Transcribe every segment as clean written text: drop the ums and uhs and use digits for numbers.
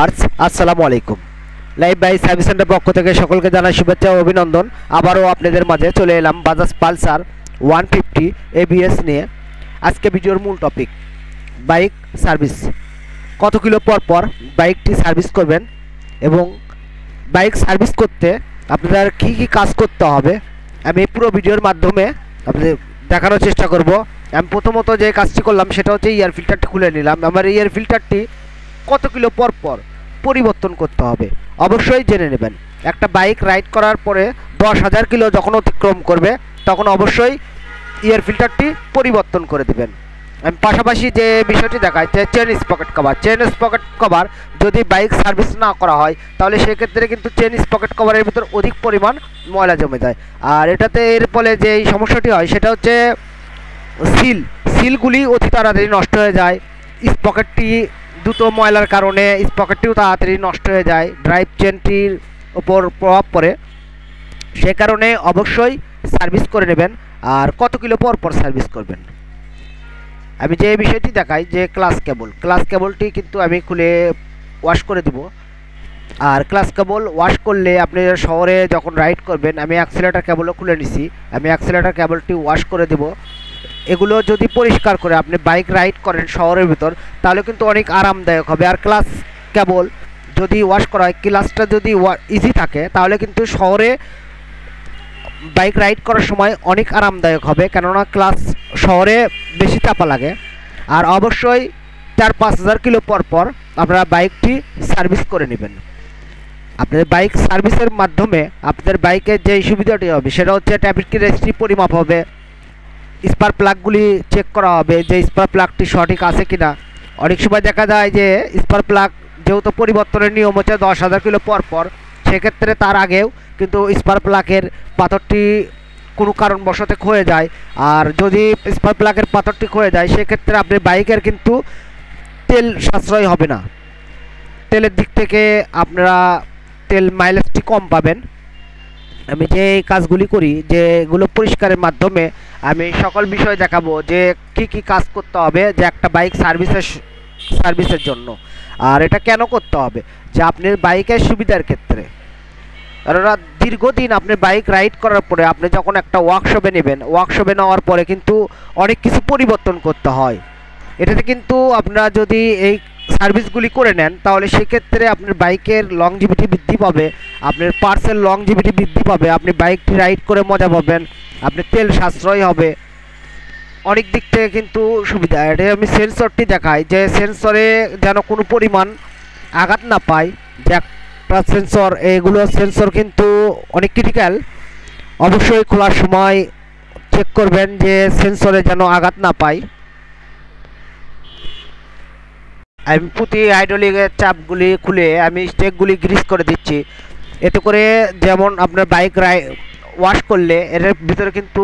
আসসালামু আলাইকুম। Live by service centre পক্ষ থেকে সকলকে জানাই শুভেচ্ছা ও অভিনন্দন। আবারও আপনাদের মাঝে চলে এলাম বাজাজ পালসার 150 এবিএস নিয়ে। আজকে ভিডিওর মূল টপিক বাইক সার্ভিস। কত কিলো পর পর বাইকটি সার্ভিস করবেন এবং বাইক সার্ভিস করতে আপনাদের কী কী কাজ করতে হবে আমি পুরো ভিডিওর মাধ্যমে আপনাদের দেখানোর চেষ্টা করব। আমি প্রথমত যে কাজটি করলাম সেটা হচ্ছে এয়ার ফিল্টারটি খুলে নিলাম। আমার এয়ার ফিল্টারটি কত কিলো পর পর পরিবর্তন করতে হবে অবশ্যই জেনে নেবেন। একটা বাইক রাইড করার পরে 10,000 কিলো যখন অতিক্রম করবে তখন অবশ্যই এয়ার ফিল্টারটি পরিবর্তন করে দেবেন। আমি পাশাপাশি যে বিষয়টি দেখাই যে চেন স্পকেট কভার যদি বাইক সার্ভিস না করা হয় তাহলে সেক্ষেত্রে কিন্তু চেন স্পকেট কভারের ভিতর অধিক পরিমাণ ময়লা জমে যায়। আর এটাতে এর ফলে যে এই সমস্যাটি হয় সেটা হচ্ছে সিলগুলি অতি তাড়াতাড়ি নষ্ট হয়ে যায়। স্পকেটটি দ্রুত ময়লার কারণে স্পকেটটিও তাড়াতাড়ি নষ্ট হয়ে যায়, ড্রাইভ চেনটির ওপর প্রভাব পড়ে। সে কারণে অবশ্যই সার্ভিস করে নেবেন। আর কত কিলো পর পর সার্ভিস করবেন আমি যে বিষয়টি দেখাই যে ক্লাচ কেবলটি কিন্তু আমি খুলে ওয়াশ করে দিব। আর ক্লাচ কেবল ওয়াশ করলে আপনি শহরে যখন রাইড করবেন, আমি অ্যাক্সিলারেটর কেবলও খুলে নিছি, আমি অ্যাক্সিলারেটর কেবলটি ওয়াশ করে দেব। এগুলো যদি পরিষ্কার করে আপনি বাইক রাইড করেন শহরের ভিতর তাহলে কিন্তু অনেক আরামদায়ক হবে। আর ক্লাচ কেবল যদি ওয়াশ করা হয়, ক্লাচটা যদি ইজি থাকে তাহলে কিন্তু শহরে বাইক রাইড করার সময় অনেক আরামদায়ক হবে, কেননা ক্লাচ শহরে বেশি চাপা লাগে। আর অবশ্যই 4-5 হাজার কিলো পর পর আপনারা বাইকটি সার্ভিস করে নেবেন। আপনাদের বাইক সার্ভিসের মাধ্যমে আপনাদের বাইকের যে সুবিধাটি হবে সেটা হচ্ছে ট্রাফিক রেজিস্ট্রি পরিমাপ হবে, স্পার্ক প্লাগগুলি চেক করা হবে যে স্পার্ক প্লাগটি সঠিক আছে কিনা। অনেক সময় দেখা যায় যে স্পার্ক প্লাগ যেহেতু পরিবর্তনের নিয়ম হচ্ছে 10,000 কিলো পর পর, সেক্ষেত্রে তার আগেও কিন্তু স্পার্ক প্লাগের পাথরটি কোনো কারণবশত ক্ষয়ে যায়। আর যদি স্পার্ক প্লাগের পাথরটি ক্ষয়ে যায় সেক্ষেত্রে আপনি বাইকের কিন্তু তেল সাশ্রয় হবে না। তেলের দিক থেকে আপনারা তেল মাইলেজটি কম পাবেন। আমি যে কাজগুলি করি যেগুলো পরিষ্কারের মাধ্যমে আমি সকল বিষয় দেখাবো যে কি কি কাজ করতে হবে যে একটা বাইক সার্ভিসের জন্য। আর এটা কেন করতে হবে যে আপনার বাইকের সুবিধার ক্ষেত্রে, কেননা দীর্ঘদিন আপনি বাইক রাইড করার পরে আপনি যখন একটা ওয়ার্কশপে নেবেন, ওয়ার্কশপে নেওয়ার পরে কিন্তু অনেক কিছু পরিবর্তন করতে হয়। এটাতে কিন্তু আপনারা যদি এই সার্ভিসগুলি করে নেন তাহলে সেক্ষেত্রে আপনার বাইকের লংজিভিটি বৃদ্ধি পাবে, আপনার পার্সেল লংজিভিটি বৃদ্ধি পাবে, আপনি বাইকটি রাইড করে মজা পাবেন, আপনি তেল সাশ্রয় হবে, অনেক দিক থেকে কিন্তু সুবিধা। এটা আমি সেন্সরটি দেখাই যে সেন্সরে যেন কোনো পরিমাণ আঘাত না পায়। যে একটা সেন্সর কিন্তু অনেক ক্রিটিক্যাল, অবশ্যই খোলার সময় চেক করবেন যে সেন্সরে যেন আঘাত না পায়। আমি প্রতি হাইড্রোলিকের চাপগুলি খুলে আমি স্টেকগুলি গ্রিস করে দিচ্ছি, এতে করে যেমন আপনার বাইক ওয়াশ করলে এর ভিতরে কিন্তু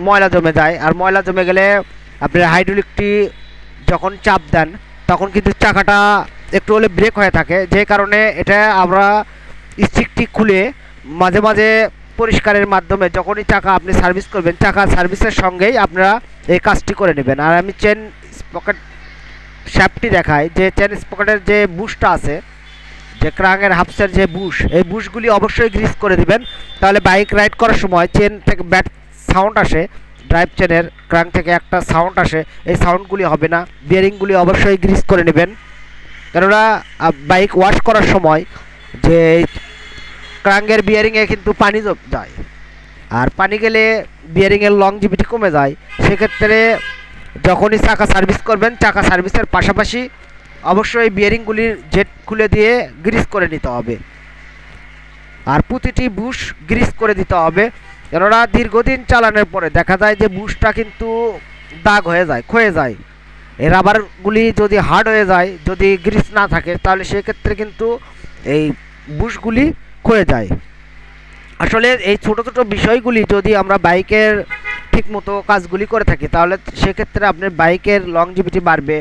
ময়লা জমে যায়। আর ময়লা জমে গেলে আপনার হাইড্রোলিকটি যখন চাপ দেন তখন কিন্তু চাকাটা একটু হলে ব্রেক হয়ে থাকে, যে কারণে এটা আমরা স্টিকটি খুলে মাঝে মাঝে পরিষ্কারের মাধ্যমে যখনই চাকা আপনি সার্ভিস করবেন চাকা সার্ভিসের সঙ্গেই আপনারা এই কাজটি করে নেবেন। আর আমি চেন স্পকেট শ্যাফটটি দেখাই যে চেন স্পকেটের যে বুশটা আছে, যে ক্রাঙ্কের হাফসের যে বুশ, এই বুশগুলি অবশ্যই গ্রিস করে দিবেন। তাহলে বাইক রাইড করার সময় চেন থেকে ব্যাড সাউন্ড আসে, ড্রাইভ চেনের ক্রাঙ্ক থেকে একটা সাউন্ড আসে, এই সাউন্ডগুলি হবে না। বিয়ারিংগুলি অবশ্যই গ্রিস করে নেবেন, কেননা বাইক ওয়াশ করার সময় যে ক্রাঙ্কের বিয়ারিংয়ে কিন্তু পানি যায়, আর পানি গেলে বিয়ারিংয়ের লংজিভিটি কমে যায়। সেক্ষেত্রে যখনই চাকা সার্ভিস করবেন চাকা সার্ভিসের পাশাপাশি অবশ্যই বিয়ারিংগুলির জেট খুলে দিয়ে গ্রিস করে নিতে হবে। আর প্রতিটি বুশ গ্রিস করে দিতে হবে, কেননা দীর্ঘদিন চালানোর পরে দেখা যায় যে বুশটা কিন্তু দাগ হয়ে যায়, ক্ষয়ে যায়। এই রাবারগুলি যদি হার্ড হয়ে যায়, যদি গ্রিস না থাকে তাহলে সেক্ষেত্রে কিন্তু এই বুশগুলি ক্ষয়ে যায়। আসলে এই ছোটো ছোটো বিষয়গুলি যদি আমরা বাইকের ঠিকমতো কাজগুলি করে থাকি তাহলে সেক্ষেত্রে আপনার বাইকের লংজিভিটি বাড়বে,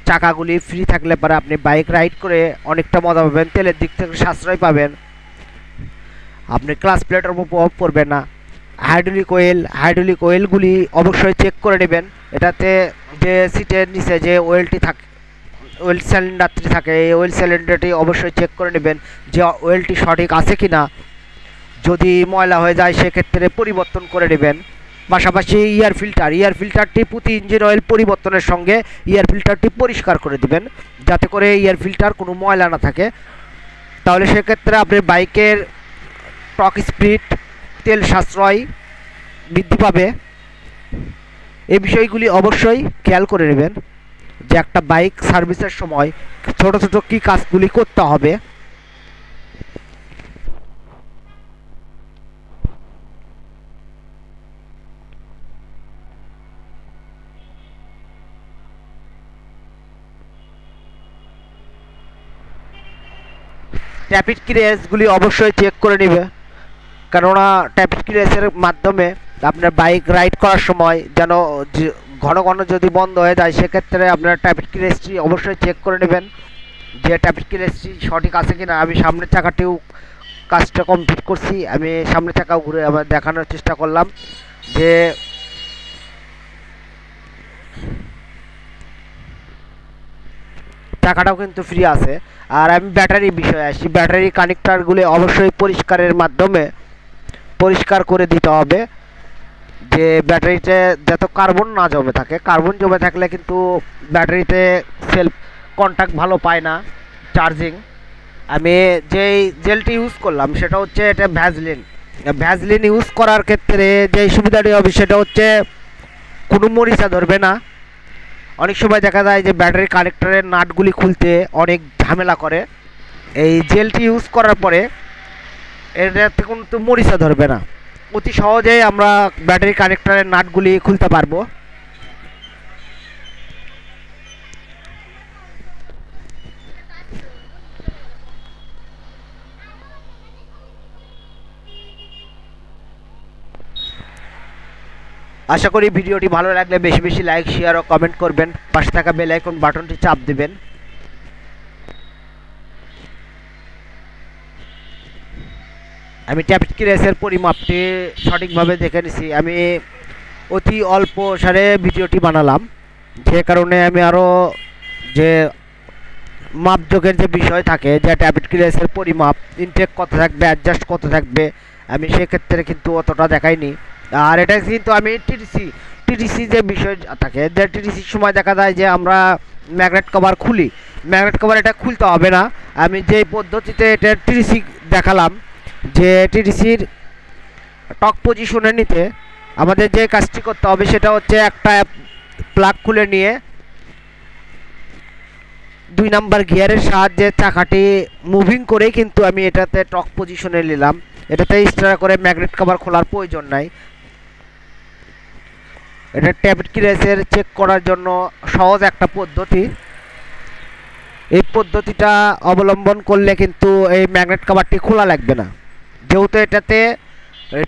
চাকাগুলি ফ্রি থাকলে পরে আপনি বাইক রাইড করে অনেকটা মজা পাবেন, তেলের দিক থেকে সাশ্রয় পাবেন, আপনি ক্লাচ প্লেটের উপর প্রভাব পড়বে না। হাইড্রোলিক অয়েলগুলি অবশ্যই চেক করে নেবেন। এটাতে যে সিটের নিচে যে অয়েলটি থাকে ওয়েল সিলিন্ডারটি থাকে, এই ওয়েল সিলিন্ডারটি অবশ্যই চেক করে নেবেন যে ওয়েলটি সঠিক আছে কি না। যদি ময়লা হয়ে যায় সেক্ষেত্রে পরিবর্তন করে নেবেন। পাশাপাশি এয়ার ফিল্টারটি প্রতি ইঞ্জিন অয়েল পরিবর্তনের সঙ্গে এয়ার ফিল্টারটি পরিষ্কার করে দিবেন, যাতে করে এয়ার ফিল্টার কোনো ময়লা না থাকে। তাহলে সেক্ষেত্রে আপনার বাইকের টর্ক স্পিড, তেল সাশ্রয় বৃদ্ধি পাবে। এই বিষয়গুলি অবশ্যই খেয়াল করে নেবেন যে একটা বাইক সার্ভিসের সময় ছোট ছোট কী কাজগুলি করতে হবে। ট্যাপিড ক্রেসগুলি অবশ্যই চেক করে নেবে, কেননা ট্যাপিড ক্রেসের মাধ্যমে আপনার বাইক রাইড করার সময় যেন ঘন ঘন যদি বন্ধ হয়ে যায় সেক্ষেত্রে আপনার ট্যাপিড ক্রেসটি অবশ্যই চেক করে নেবেন যে ট্যাপিড ক্রেসটি সঠিক আছে কি না। আমি সামনের চাকাটিও কাজটা কমপ্লিট করছি, আমি সামনের চাকাও ঘুরে আবার দেখানোর চেষ্টা করলাম যে চাকাটাও কিন্তু ফ্রি আছে। আর আমি ব্যাটারি বিষয়ে আসি, ব্যাটারি কানেক্টারগুলি অবশ্যই পরিষ্কারের মাধ্যমে পরিষ্কার করে দিতে হবে, যে ব্যাটারিতে যত কার্বন না জমে থাকে। কার্বন জমে থাকলে কিন্তু ব্যাটারিতে সেলফ কন্ট্যাক্ট ভালো পায় না চার্জিং। আমি যেই জেলটি ইউজ করলাম সেটা হচ্ছে এটা ভ্যাজলিন ইউজ করার ক্ষেত্রে যে সুবিধাটি হবে সেটা হচ্ছে কোনো মরিচা ধরবে না। অনেক সময় দেখা যায় যে ব্যাটারি কানেক্টরের নাটগুলি খুলতে অনেক ঝামেলা করে। এই জেলটি ইউজ করার পরে এটাতে কিন্তু মরিচা ধরবে না, অতি সহজেই আমরা ব্যাটারি কানেক্টরের নাটগুলি খুলতে পারবো। আশা করি ভিডিওটি ভালো লাগলে বেশি বেশি লাইক, শেয়ার ও কমেন্ট করবেন। পাশে থাকা বেল আইকন বাটনটি চাপ দিবেন। আমি ট্যাপিড ক্রেসের পরিমাপটি সঠিকভাবে দেখে নিছি। আমি অতি অল্প সারে ভিডিওটি বানালাম, যে কারণে আমি আরও যে মাপযোগের যে বিষয় থাকে, যে ট্যাপিড ক্রেসের পরিমাপ ইনটেক কত থাকবে, অ্যাডজাস্ট কত থাকবে, আমি সেক্ষেত্রে কিন্তু অতটা দেখাইনি। আর এটা কিন্তু আমি টিটিসি যে বিষয় থাকে, যে টিটিসির সময় দেখা যায় যে আমরা ম্যাগনেট কভার খুলি, ম্যাগনেট কভার এটা খুলতে হবে না। আমি যে পদ্ধতিতে এটা টিটিসি দেখালাম, যে টিটিসির টক পজিশনে নিতে আমাদের যে কাজটি করতে হবে সেটা হচ্ছে একটা প্লাগ খুলে নিয়ে 2 নাম্বার গিয়ারের সাহায্যে চাকাটি মুভিং করে কিন্তু আমি এটাতে টক পজিশনে নিলাম। এটাতে স্টার করে ম্যাগনেট কভার খোলার প্রয়োজন নাই। এটা ট্যাপিড ক্রেসের চেক করার জন্য সহজ একটা পদ্ধতি। এই পদ্ধতিটা অবলম্বন করলে কিন্তু এই ম্যাগনেট কভারটি খোলা লাগবে না, যেহেতু এটাতে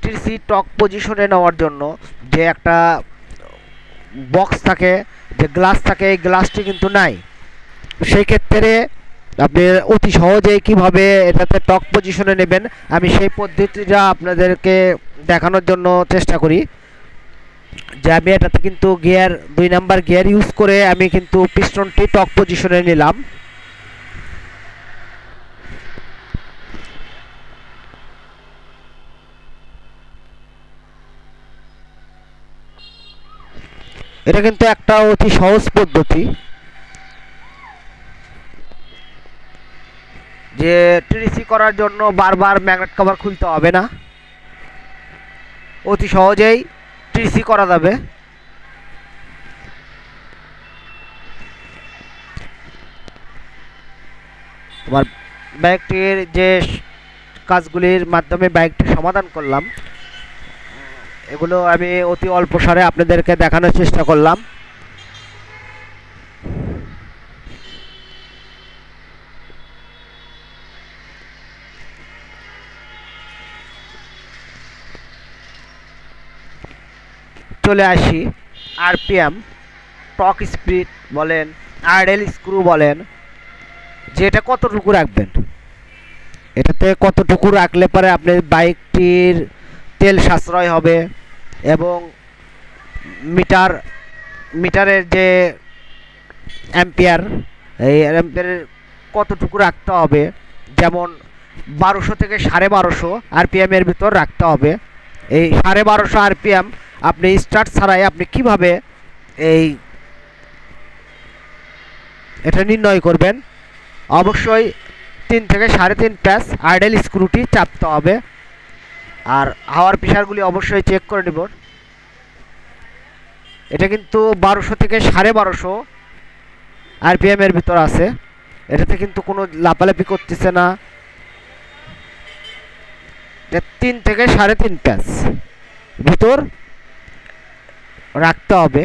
টিটিসি টক পজিশনে নেওয়ার জন্য যে একটা বক্স থাকে, যে গ্লাস থাকে, এই গ্লাসটি কিন্তু নাই। সেই ক্ষেত্রে আপনি অতি সহজেই কীভাবে এটাতে টক পজিশনে নেবেন আমি সেই পদ্ধতিটা আপনাদেরকে দেখানোর জন্য চেষ্টা করি। যে আমি এটাতে কিন্তু গিয়ার 2 নাম্বার গিয়ার ইউজ করে আমি কিন্তু পিস্টনটি টক পজিশনে নিলাম। এটা কিন্তু একটা অতি সহজ পদ্ধতি, যে টিটিসি করার জন্য বারবার ম্যাগনেট কভার খুলতে হবে না, অতি সহজেই টিটিসি করা যাবে। আমার বাইকটির যে কাজগুলির মাধ্যমে বাইকটি সমাধান করলাম, এগুলো আমি অতি অল্প সারে আপনাদেরকে দেখানোর চেষ্টা করলাম। চলে আসি আরপিএম, টক স্পিড বলেন, আইডেল স্ক্রু বলেন, যে এটা কতটুকু রাখবেন। এটাতে কতটুকু রাখলে পরে আপনার বাইকটির তেল সাশ্রয় হবে এবং মিটারের যে অ্যাম্পিয়ার এই র্যাম্পের কতটুকু রাখতে হবে, যেমন 1200 থেকে 1250 আরপিএম এর ভিতর রাখতে হবে। এই 1250 আরপিএম আপনি স্টার্ট ছাড়াই আপনি কিভাবে এটা নির্ণয় করবেন? অবশ্যই 3 থেকে 3.5 প্যাচ আইডেল স্ক্রুটি চাপতে হবে। আর হাওয়ার প্রেশারগুলি অবশ্যই চেক করে নেব। এটা কিন্তু 1200 থেকে 1250 আরপিএম এর ভিতর আছে, এটাতে কিন্তু কোনো লাপালাপি করতেছে না। 3 থেকে 3.5 প্যাচ ভিতর রাখতে হবে।